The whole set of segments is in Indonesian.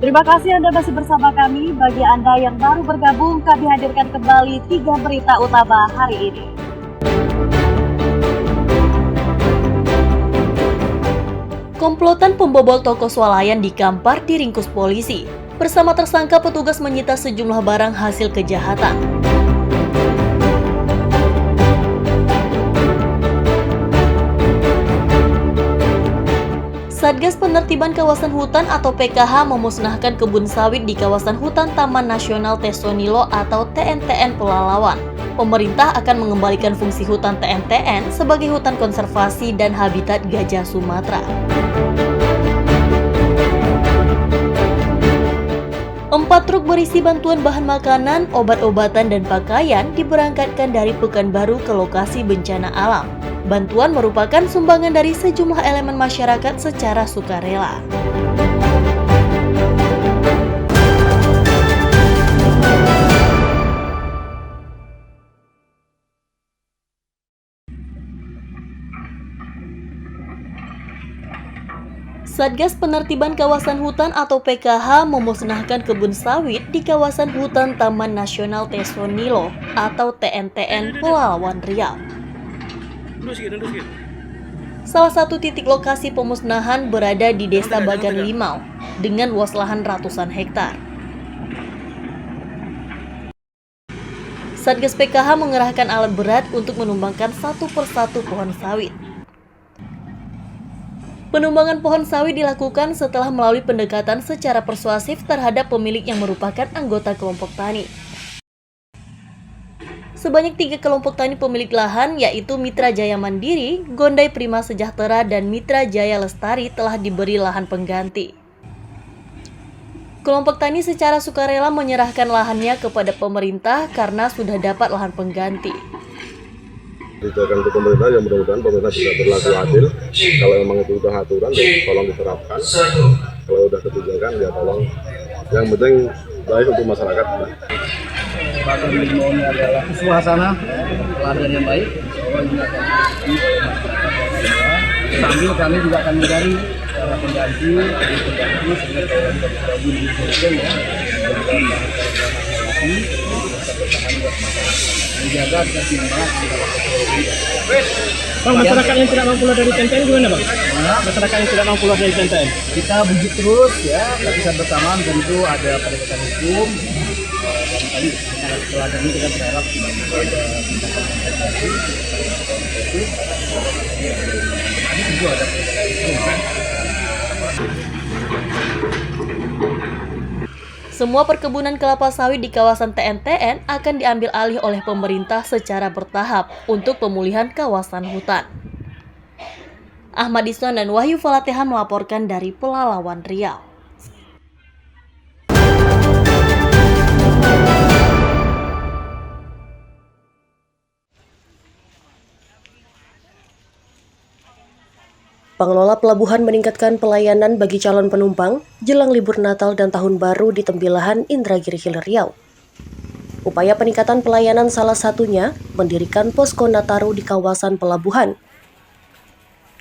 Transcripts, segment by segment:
Terima kasih Anda masih bersama kami. Bagi Anda yang baru bergabung, kami hadirkan kembali 3 berita utama hari ini. Komplotan pembobol toko swalayan di Kampar diringkus polisi. Bersama tersangka, petugas menyita sejumlah barang hasil kejahatan. Satgas Penertiban Kawasan Hutan atau PKH memusnahkan kebun sawit di kawasan hutan Taman Nasional Tesonilo atau TNTN Pelalawan. Pemerintah akan mengembalikan fungsi hutan TNTN sebagai hutan konservasi dan habitat gajah Sumatera. 4 truk berisi bantuan bahan makanan, obat-obatan, dan pakaian diberangkatkan dari Pekanbaru ke lokasi bencana alam. Bantuan merupakan sumbangan dari sejumlah elemen masyarakat secara sukarela. Satgas Penertiban Kawasan Hutan atau PKH memusnahkan kebun sawit di kawasan hutan Taman Nasional Tesonilo atau TNTN Pelalawan Riau. Salah satu titik lokasi pemusnahan berada di Desa Bagan Limau dengan luas lahan ratusan hektar. Satgas PKH mengerahkan alat berat untuk menumbangkan satu persatu pohon sawit. Penumbangan pohon sawit dilakukan setelah melalui pendekatan secara persuasif terhadap pemilik yang merupakan anggota kelompok tani. Sebanyak 3 kelompok tani pemilik lahan, yaitu Mitra Jaya Mandiri, Gondai Prima Sejahtera, dan Mitra Jaya Lestari telah diberi lahan pengganti. Kelompok tani secara sukarela menyerahkan lahannya kepada pemerintah karena sudah dapat lahan pengganti. Dijaga untuk pemerintah, ya mudah-mudahan pemerintah bisa berlaku adil. Kalau memang itu sudah aturan, ya tolong diterapkan. Kalau sudah kebijakan, ya tolong. Yang penting baik untuk masyarakat. Bagan Limau ini adalah suasana teladan yang baik. Sambil kami juga akan mencari cara pengganti sehingga kalau kita bergabung di sistem ya, menjaga keseimbangan antara Bang, masyarakat yang tidak mampu keluar dari TNTN gimana, Bang? Masyarakat yang tidak mampu keluar dari TNTN? Kita bujuk terus ya, tapi saat bersamaan tentu ada pendekatan hukum. Dan tadi setelah ini kita berharap ada tindakan administrasi. Ini tentu ada pendekatan hukum. Semua perkebunan kelapa sawit di kawasan TNTN akan diambil alih oleh pemerintah secara bertahap untuk pemulihan kawasan hutan. Ahmad Isnon dan Wahyu Falatehan melaporkan dari Pelalawan Riau. Pengelola pelabuhan meningkatkan pelayanan bagi calon penumpang jelang libur Natal dan Tahun Baru di Tembilahan Indragiri Hilir Riau. Upaya peningkatan pelayanan salah satunya mendirikan posko Nataru di kawasan pelabuhan.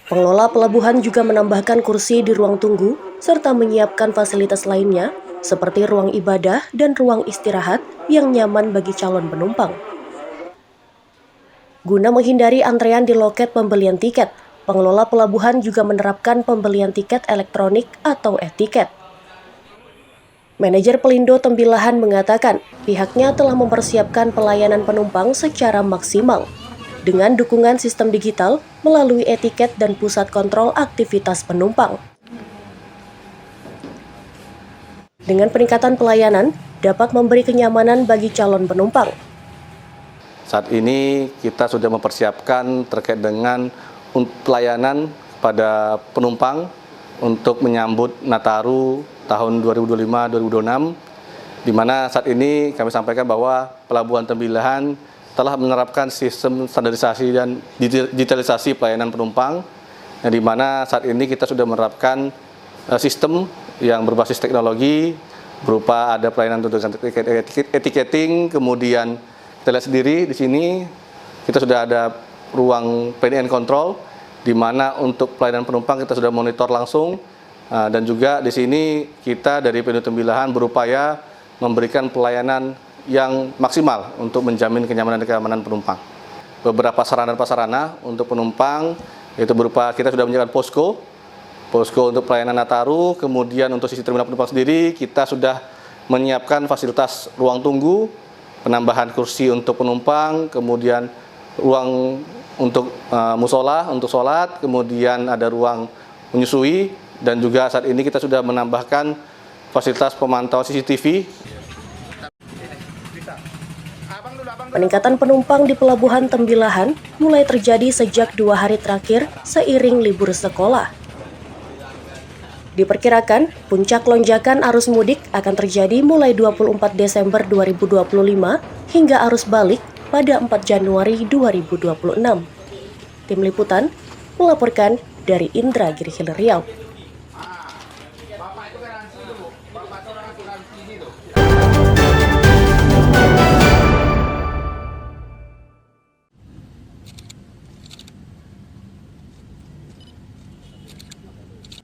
Pengelola pelabuhan juga menambahkan kursi di ruang tunggu serta menyiapkan fasilitas lainnya seperti ruang ibadah dan ruang istirahat yang nyaman bagi calon penumpang. Guna menghindari antrean di loket pembelian tiket, pengelola pelabuhan juga menerapkan pembelian tiket elektronik atau e-tiket. Manajer Pelindo Tembilahan mengatakan pihaknya telah mempersiapkan pelayanan penumpang secara maksimal dengan dukungan sistem digital melalui e-tiket dan pusat kontrol aktivitas penumpang. Dengan peningkatan pelayanan, dapat memberi kenyamanan bagi calon penumpang. Saat ini kita sudah mempersiapkan terkait dengan pelayanan pada penumpang untuk menyambut Nataru tahun 2025-2026, di mana saat ini kami sampaikan bahwa Pelabuhan Tembilahan telah menerapkan sistem standarisasi dan digitalisasi pelayanan penumpang, yang di mana saat ini kita sudah menerapkan sistem yang berbasis teknologi berupa ada pelayanan tulisan etiketing, kemudian kita lihat sendiri di sini kita sudah ada ruang PDN control, di mana untuk pelayanan penumpang kita sudah monitor langsung Dan juga di sini kita dari PNU Tembilahan berupaya memberikan pelayanan yang maksimal untuk menjamin kenyamanan dan keamanan penumpang. Beberapa sarana dan prasarana untuk penumpang, yaitu berupa kita sudah menyiapkan posko untuk pelayanan Nataru, kemudian untuk sisi terminal penumpang sendiri kita sudah menyiapkan fasilitas ruang tunggu, penambahan kursi untuk penumpang, kemudian ruang untuk musola, untuk sholat, kemudian ada ruang menyusui, dan juga saat ini kita sudah menambahkan fasilitas pemantauan CCTV. Peningkatan penumpang di Pelabuhan Tembilahan mulai terjadi sejak 2 hari terakhir seiring libur sekolah. Diperkirakan, puncak lonjakan arus mudik akan terjadi mulai 24 Desember 2025 hingga arus balik pada 4 Januari 2026. Tim Liputan melaporkan dari Indragiri Hilir Riau.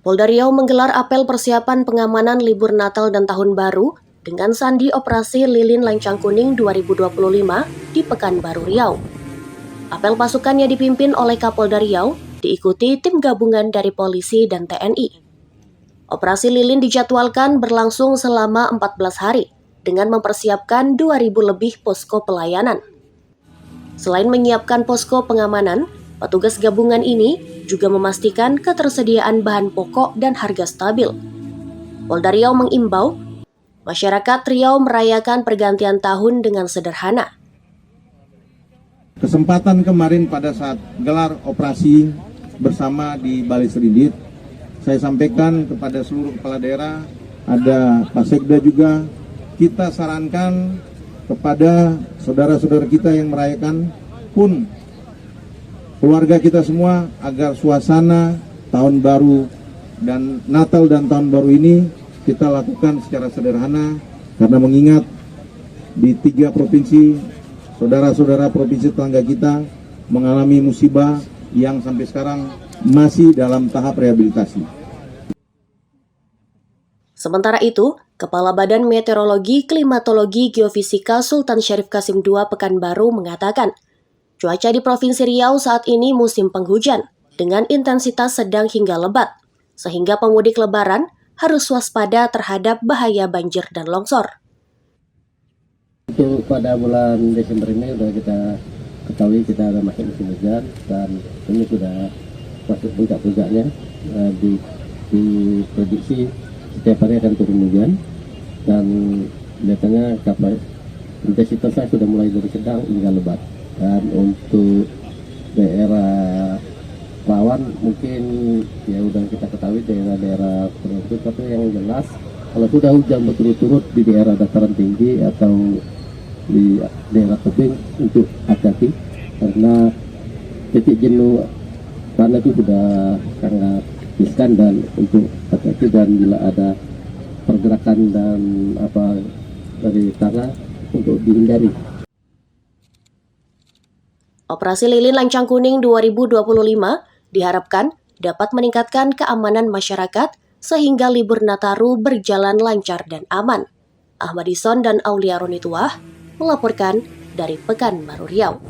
Polda Riau menggelar apel persiapan pengamanan libur Natal dan Tahun Baru dengan sandi Operasi Lilin Lancang Kuning 2025 di Pekanbaru Riau. Apel pasukannya dipimpin oleh Kapolda Riau, diikuti tim gabungan dari polisi dan TNI. Operasi Lilin dijadwalkan berlangsung selama 14 hari dengan mempersiapkan 2.000 lebih posko pelayanan. Selain menyiapkan posko pengamanan, petugas gabungan ini juga memastikan ketersediaan bahan pokok dan harga stabil. Polda Riau mengimbau masyarakat Riau merayakan pergantian tahun dengan sederhana. Kesempatan kemarin pada saat gelar operasi bersama di Balai Serindit, saya sampaikan kepada seluruh kepala daerah, ada Pak Sekda juga, kita sarankan kepada saudara-saudara kita yang merayakan pun keluarga kita semua agar suasana tahun baru dan Natal dan tahun baru ini kita lakukan secara sederhana karena mengingat di 3 provinsi, saudara-saudara provinsi tetangga kita mengalami musibah yang sampai sekarang masih dalam tahap rehabilitasi. Sementara itu, Kepala Badan Meteorologi, Klimatologi, Geofisika Sultan Syarif Qasim II Pekanbaru mengatakan, cuaca di Provinsi Riau saat ini musim penghujan dengan intensitas sedang hingga lebat, sehingga pemudik Lebaran harus waspada terhadap bahaya banjir dan longsor. Untuk pada bulan Desember ini sudah kita ketahui kita ada masuk musim hujan dan ini sudah masuk puncak-puncaknya. Diprediksi setiap hari akan turun hujan dan biasanya intensitasnya sudah mulai dari sedang hingga lebat. Dan untuk daerah rawan mungkin ya udah kita ketahui daerah-daerah tertentu, tapi yang jelas kalau sudah hujan berturut-turut di daerah dataran tinggi atau di daerah tebing untuk hati-hati karena titik jenuh karena itu sudah sangat riskan dan untuk hati-hati dan bila ada pergerakan dan dari tanah untuk dihindari. Operasi Lilin Lancang Kuning 2025 diharapkan dapat meningkatkan keamanan masyarakat sehingga libur Nataru berjalan lancar dan aman. Ahmad Ison dan Aulia Ronituah melaporkan dari Pekanbaru Riau.